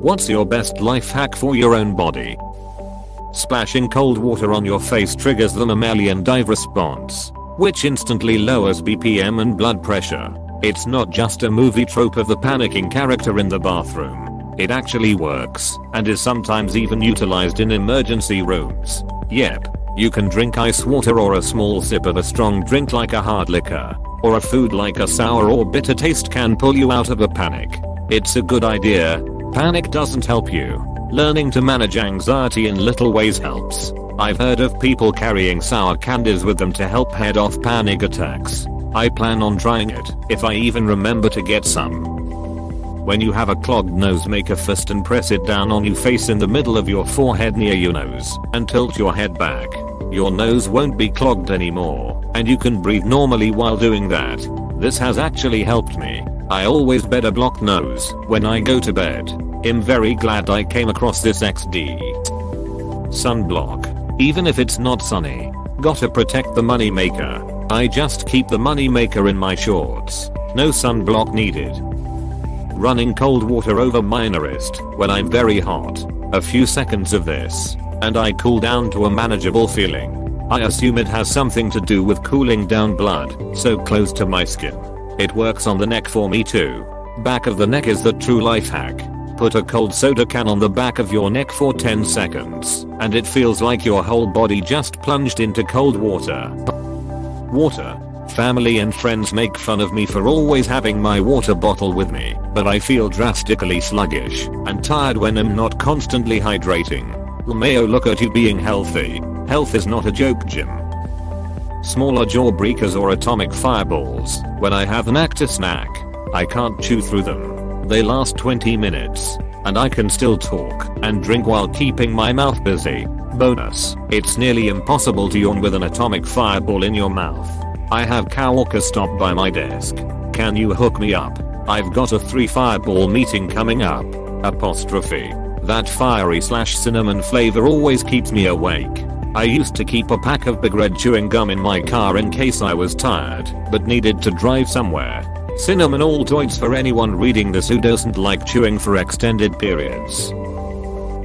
What's your best life hack for your own body? Splashing cold water on your face triggers the mammalian dive response, which instantly lowers BPM and blood pressure. It's not just a movie trope of the panicking character in the bathroom. It actually works, and is sometimes even utilized in emergency rooms. Yep, you can drink ice water or a small sip of a strong drink like a hard liquor, or a food like a sour or bitter taste can pull you out of a panic. It's a good idea. Panic doesn't help you. Learning to manage anxiety in little ways helps. I've heard of people carrying sour candies with them to help head off panic attacks. I plan on trying it, if I even remember to get some. When you have a clogged nose, make a fist and press it down on your face in the middle of your forehead near your nose, and tilt your head back. Your nose won't be clogged anymore, and you can breathe normally while doing that. This has actually helped me. I always wear a blocked nose when I go to bed. I'm very glad I came across this XD. Sunblock. Even if it's not sunny, gotta protect the moneymaker. I just keep the moneymaker in my shorts. No sunblock needed. Running cold water over my wrist when I'm very hot. A few seconds of this, and I cool down to a manageable feeling. I assume it has something to do with cooling down blood so close to my skin. It works on the neck for me too. Back of the neck is the true life hack. Put a cold soda can on the back of your neck for 10 seconds, and it feels like your whole body just plunged into cold water. Water. Family and friends make fun of me for always having my water bottle with me, but I feel drastically sluggish and tired when I'm not constantly hydrating. Mayo, look at you being healthy. Health is not a joke, Jim. Smaller jawbreakers or atomic fireballs. When I have an active snack, I can't chew through them. They last 20 minutes, and I can still talk and drink while keeping my mouth busy. Bonus, it's nearly impossible to yawn with an atomic fireball in your mouth. I have coworker stop by my desk. Can you hook me up? I've got a 3 fireball meeting coming up. Apostrophe. That fiery/cinnamon flavor always keeps me awake. I used to keep a pack of Big Red chewing gum in my car in case I was tired but needed to drive somewhere. Cinnamon Altoids for anyone reading this who doesn't like chewing for extended periods.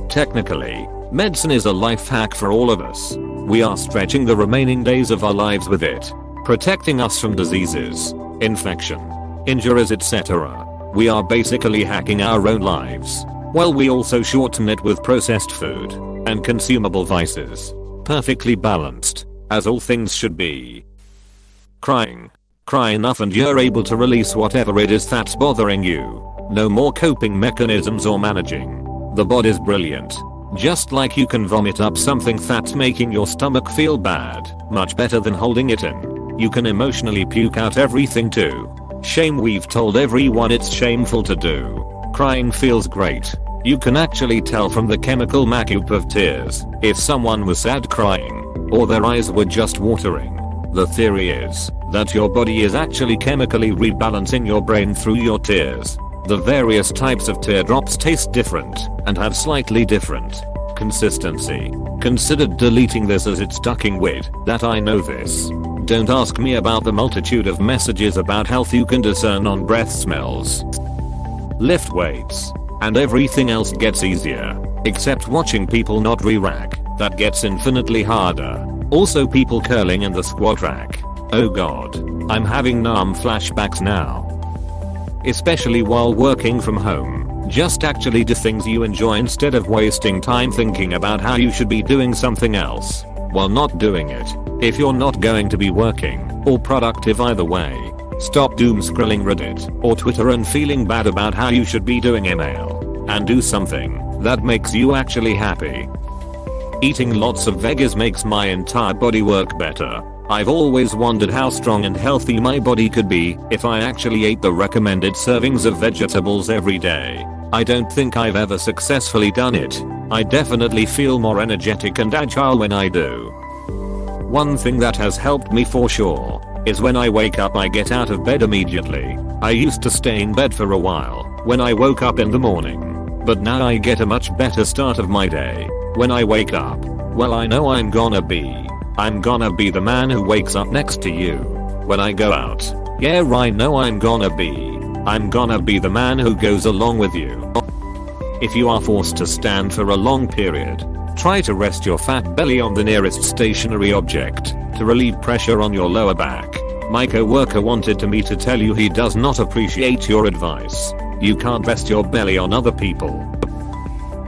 Technically, medicine is a life hack for all of us. We are stretching the remaining days of our lives with it, protecting us from diseases, infection, injuries, etc. We are basically hacking our own lives. Well, we also shorten it with processed food and consumable vices. Perfectly balanced, as all things should be. Crying. Cry enough and you're able to release whatever it is that's bothering you. No more coping mechanisms or managing. The body's brilliant. Just like you can vomit up something that's making your stomach feel bad, much better than holding it in. You can emotionally puke out everything too. Shame, we've told everyone it's shameful to do. Crying feels great. You can actually tell from the chemical makeup of tears if someone was sad crying, or their eyes were just watering. The theory is that your body is actually chemically rebalancing your brain through your tears. The various types of teardrops taste different and have slightly different consistency. Consider deleting this as it's ducking wit that I know this. Don't ask me about the multitude of messages about health you can discern on breath smells. Lift weights, and everything else gets easier, except watching people not re-rack. That gets infinitely harder. Also, people curling in the squat rack. Oh god, I'm having numb flashbacks now. Especially while working from home. Just actually do things you enjoy instead of wasting time thinking about how you should be doing something else while not doing it. If you're not going to be working or productive either way, stop doom scrolling Reddit or Twitter and feeling bad about how you should be doing email, and do something that makes you actually happy. Eating lots of veggies makes my entire body work better. I've always wondered how strong and healthy my body could be if I actually ate the recommended servings of vegetables every day. I don't think I've ever successfully done it. I definitely feel more energetic and agile when I do. One thing that has helped me for sure is when I wake up I get out of bed immediately. I used to stay in bed for a while when I woke up in the morning, but now I get a much better start of my day. When I wake up, well, I know I'm gonna be the man who wakes up next to you. When I go out, yeah, I know I'm gonna be the man who goes along with you. If you are forced to stand for a long period, try to rest your fat belly on the nearest stationary object to relieve pressure on your lower back. My coworker wanted me to tell you he does not appreciate your advice. You can't rest your belly on other people.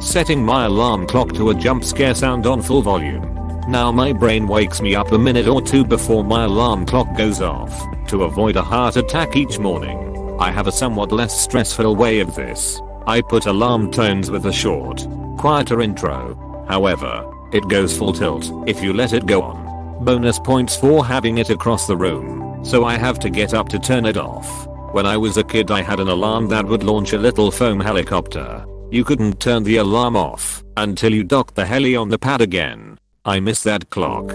Setting my alarm clock to a jump scare sound on full volume. Now my brain wakes me up a minute or two before my alarm clock goes off to avoid a heart attack each morning. I have a somewhat less stressful way of this. I put alarm tones with a short, quieter intro. However, it goes full tilt if you let it go on. Bonus points for having it across the room, so I have to get up to turn it off. When I was a kid I had an alarm that would launch a little foam helicopter. You couldn't turn the alarm off until you docked the heli on the pad again. I miss that clock.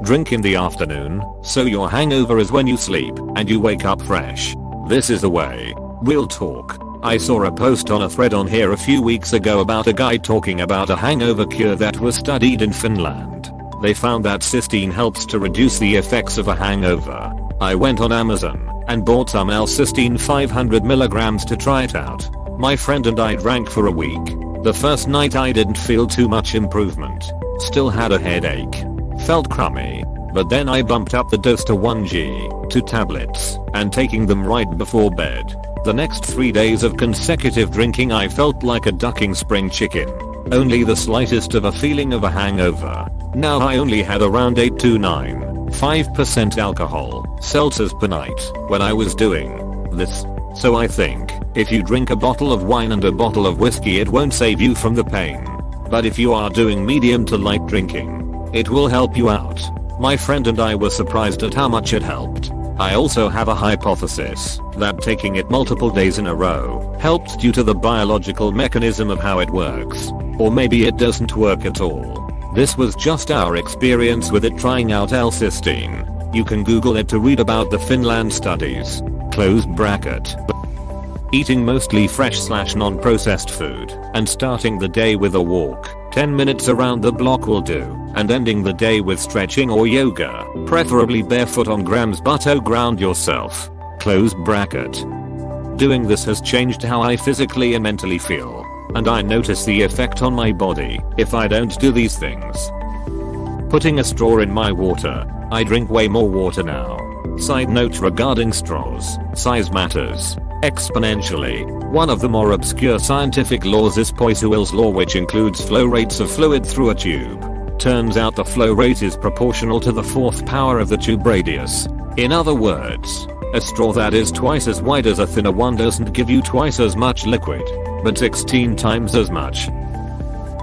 Drink in the afternoon, so your hangover is when you sleep and you wake up fresh. This is the way. We'll talk. I saw a post on a thread on here a few weeks ago about a guy talking about a hangover cure that was studied in Finland. They found that cysteine helps to reduce the effects of a hangover. I went on Amazon and bought some L-cysteine 500 mg to try it out. My friend and I drank for a week. The first night I didn't feel too much improvement. Still had a headache. Felt crummy. But then I bumped up the dose to 1g, 2 tablets, and taking them right before bed. The next 3 days of consecutive drinking I felt like a ducking spring chicken. Only the slightest of a feeling of a hangover. Now I only had around 8 to 9.5% alcohol seltzers per night when I was doing this. So I think if you drink a bottle of wine and a bottle of whiskey it won't save you from the pain. But if you are doing medium to light drinking, it will help you out. My friend and I were surprised at how much it helped. I also have a hypothesis that taking it multiple days in a row helped due to the biological mechanism of how it works. Or maybe it doesn't work at all. This was just our experience with it trying out L-cysteine. You can Google it to read about the Finland studies. Close bracket. Eating mostly fresh/non-processed food and starting the day with a walk. 10 minutes around the block will do, and ending the day with stretching or yoga, preferably barefoot on grams but ground yourself. Close bracket. Doing this has changed how I physically and mentally feel, and I notice the effect on my body if I don't do these things. Putting a straw in my water. I drink way more water now. Side note regarding straws, size matters exponentially. One of the more obscure scientific laws is Poiseuille's law, which includes flow rates of fluid through a tube. Turns out the flow rate is proportional to the fourth power of the tube radius. In other words, a straw that is twice as wide as a thinner one doesn't give you twice as much liquid, but 16 times as much.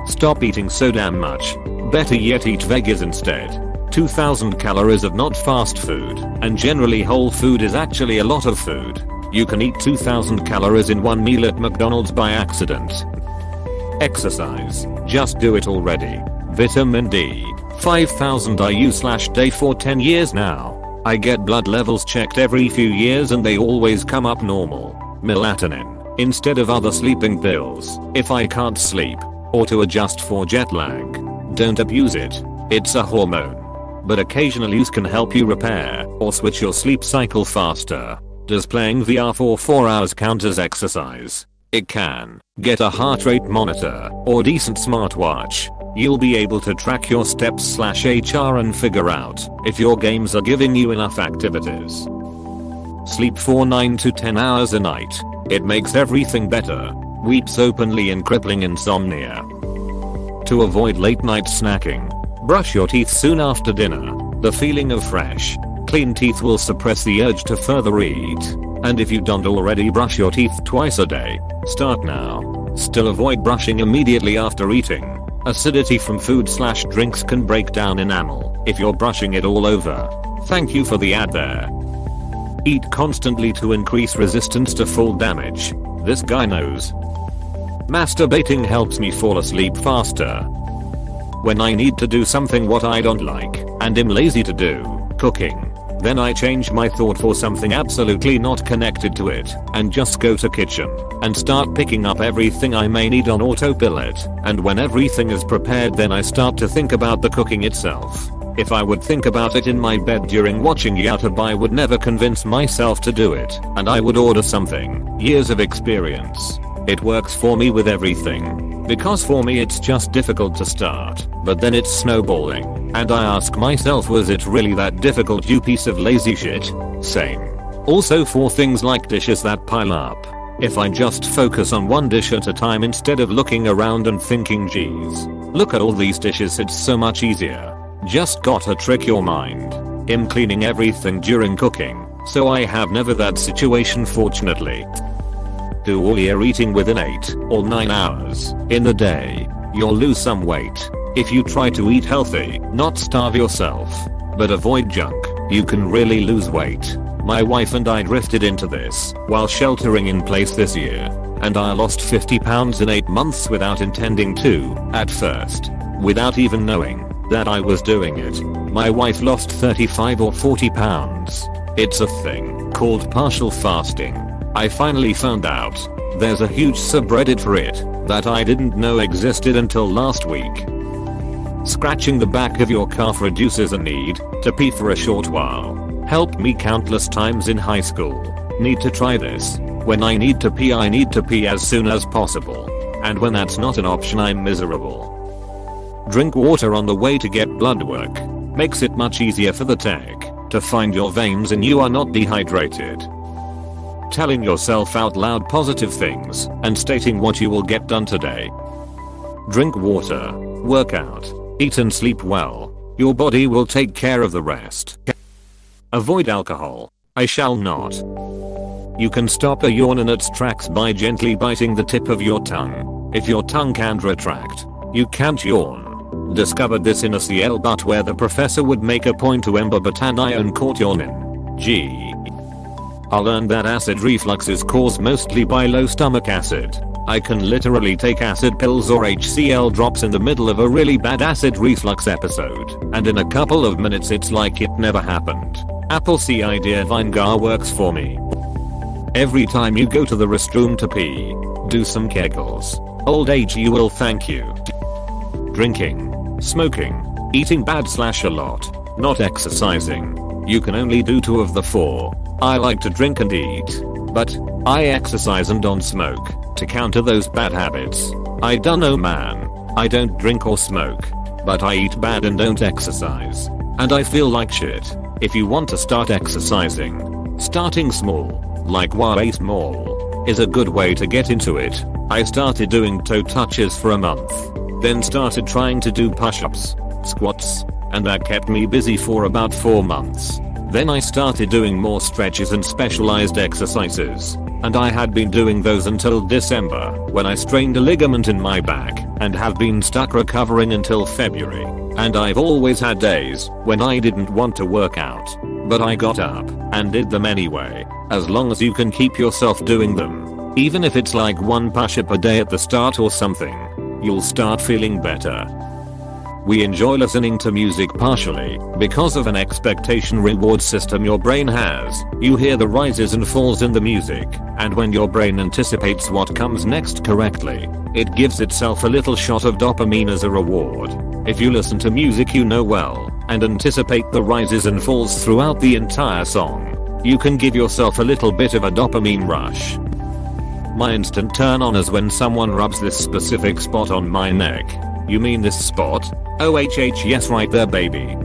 Stop eating so damn much. Better yet eat veggies instead. 2000 calories of not fast food, and generally whole food is actually a lot of food. You can eat 2000 calories in one meal at McDonald's by accident. Exercise. Just do it already. Vitamin D. 5000 IU/day for 10 years now. I get blood levels checked every few years and they always come up normal. Melatonin. Instead of other sleeping pills, if I can't sleep, or to adjust for jet lag. Don't abuse it. It's a hormone. But occasional use can help you repair or switch your sleep cycle faster. Does playing VR for 4 hours count as exercise? It can. Get a heart rate monitor or decent smartwatch. You'll be able to track your steps/HR and figure out if your games are giving you enough activities. Sleep for 9 to 10 hours a night. It makes everything better. Weeps openly in crippling insomnia. To avoid late night snacking, brush your teeth soon after dinner. The feeling of fresh, clean teeth will suppress the urge to further eat. And if you don't already brush your teeth twice a day, start now. Still avoid brushing immediately after eating. Acidity from food/drinks can break down enamel if you're brushing it all over. Thank you for the ad there. Eat constantly to increase resistance to fall damage. This guy knows. Masturbating helps me fall asleep faster. When I need to do something what I don't like and am lazy to do, cooking, then I change my thought for something absolutely not connected to it and just go to kitchen and start picking up everything I may need on autopilot, and when everything is prepared then I start to think about the cooking itself. If I would think about it in my bed during watching YouTube I would never convince myself to do it and I would order something. Years of experience. It works for me with everything. Because for me it's just difficult to start, but then it's snowballing, and I ask myself, was it really that difficult, you piece of lazy shit? Same. Also for things like dishes that pile up. If I just focus on one dish at a time instead of looking around and thinking, geez, look at all these dishes, it's so much easier. Just gotta trick your mind. I'm cleaning everything during cooking, so I have never that situation, fortunately. Do all your eating within 8 or 9 hours in the day. You'll lose some weight. If you try to eat healthy, not starve yourself, but avoid junk, you can really lose weight. My wife and I drifted into this while sheltering in place this year, and I lost 50 pounds in 8 months without intending to, at first. Without even knowing that I was doing it. My wife lost 35 or 40 pounds. It's a thing called partial fasting. I finally found out there's a huge subreddit for it that I didn't know existed until last week. Scratching the back of your calf reduces a need to pee for a short while. Helped me countless times in high school. Need to try this. When I need to pee as soon as possible. And when that's not an option, I'm miserable. Drink water on the way to get blood work. Makes it much easier for the tech to find your veins and you are not dehydrated. Telling yourself out loud positive things and stating what you will get done today. Drink water, work out, eat and sleep well. Your body will take care of the rest. Avoid alcohol. I shall not. You can stop a yawn in its tracks by gently biting the tip of your tongue. If your tongue can't retract, you can't yawn. Discovered this in a CL but where the professor would make a point to ember but an iron caught yawning. I learned that acid reflux is caused mostly by low stomach acid. I can literally take acid pills or HCl drops in the middle of a really bad acid reflux episode, and in a couple of minutes it's like it never happened. Apple cider vinegar works for me. Every time you go to the restroom to pee, do some kegels. Old age you will thank you. Drinking, smoking, eating bad/a lot, not exercising. You can only do 2 of the 4. I like to drink and eat, but I exercise and don't smoke to counter those bad habits. I dunno man, I don't drink or smoke, but I eat bad and don't exercise, and I feel like shit. If you want to start exercising, starting small, like way small, is a good way to get into it. I started doing toe touches for a month, then started trying to do push-ups, squats, and that kept me busy for about 4 months. Then I started doing more stretches and specialized exercises, and I had been doing those until December when I strained a ligament in my back and have been stuck recovering until February. And I've always had days when I didn't want to work out, but I got up and did them anyway. As long as you can keep yourself doing them, even if it's like 1 push-up a day at the start or something, you'll start feeling better. We enjoy listening to music partially because of an expectation reward system your brain has. You hear the rises and falls in the music, and when your brain anticipates what comes next correctly, it gives itself a little shot of dopamine as a reward. If you listen to music you know well and anticipate the rises and falls throughout the entire song, you can give yourself a little bit of a dopamine rush. My instant turn on is when someone rubs this specific spot on my neck. You mean this spot? OHH, yes, right there baby.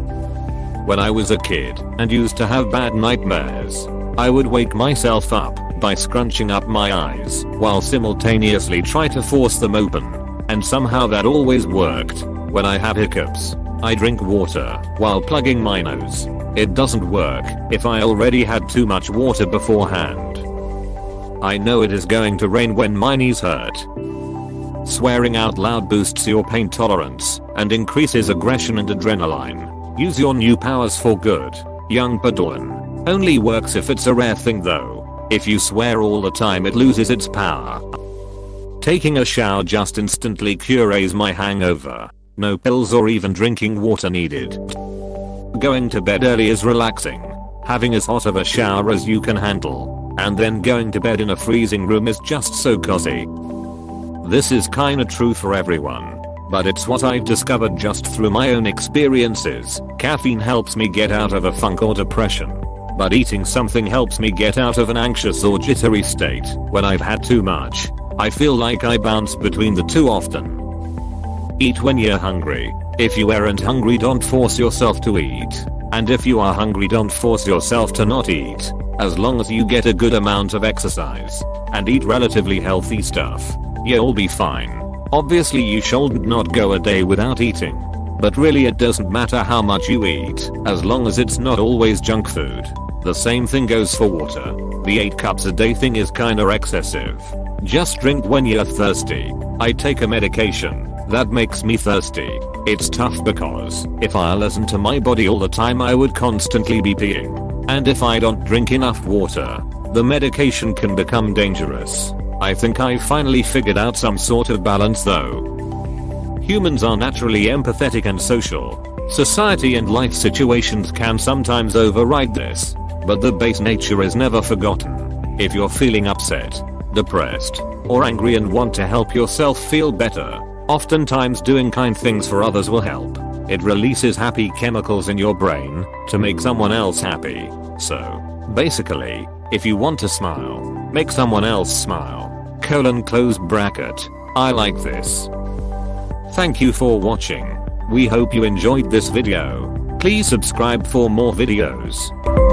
When I was a kid and used to have bad nightmares, I would wake myself up by scrunching up my eyes while simultaneously try to force them open, and somehow that always worked. When I have hiccups, I drink water while plugging my nose. It doesn't work if I already had too much water beforehand. I know it is going to rain when my knees hurt. Swearing out loud boosts your pain tolerance and increases aggression and adrenaline. Use your new powers for good, young Padawan. Only works if it's a rare thing though. If you swear all the time it loses its power. Taking a shower just instantly cures my hangover. No pills or even drinking water needed. Going to bed early is relaxing. Having as hot of a shower as you can handle, and then going to bed in a freezing room is just so cozy. This is kinda true for everyone, but it's what I've discovered just through my own experiences. Caffeine helps me get out of a funk or depression, but eating something helps me get out of an anxious or jittery state when I've had too much. I feel like I bounce between the two often. Eat when you're hungry. If you aren't hungry, don't force yourself to eat. And if you are hungry, don't force yourself to not eat. As long as you get a good amount of exercise and eat relatively healthy stuff, you'll be fine. Obviously you shouldn't not go a day without eating. But really it doesn't matter how much you eat, as long as it's not always junk food. The same thing goes for water. The 8 cups a day thing is kinda excessive. Just drink when you're thirsty. I take a medication that makes me thirsty. It's tough because if I listen to my body all the time, I would constantly be peeing. And if I don't drink enough water, the medication can become dangerous. I think I finally figured out some sort of balance though. Humans are naturally empathetic and social. Society and life situations can sometimes override this, but the base nature is never forgotten. If you're feeling upset, depressed, or angry and want to help yourself feel better, oftentimes doing kind things for others will help. It releases happy chemicals in your brain to make someone else happy. So, basically, if you want to smile, make someone else smile. Close bracket. I like this. Thank you for watching. We hope you enjoyed this video. Please subscribe for more videos.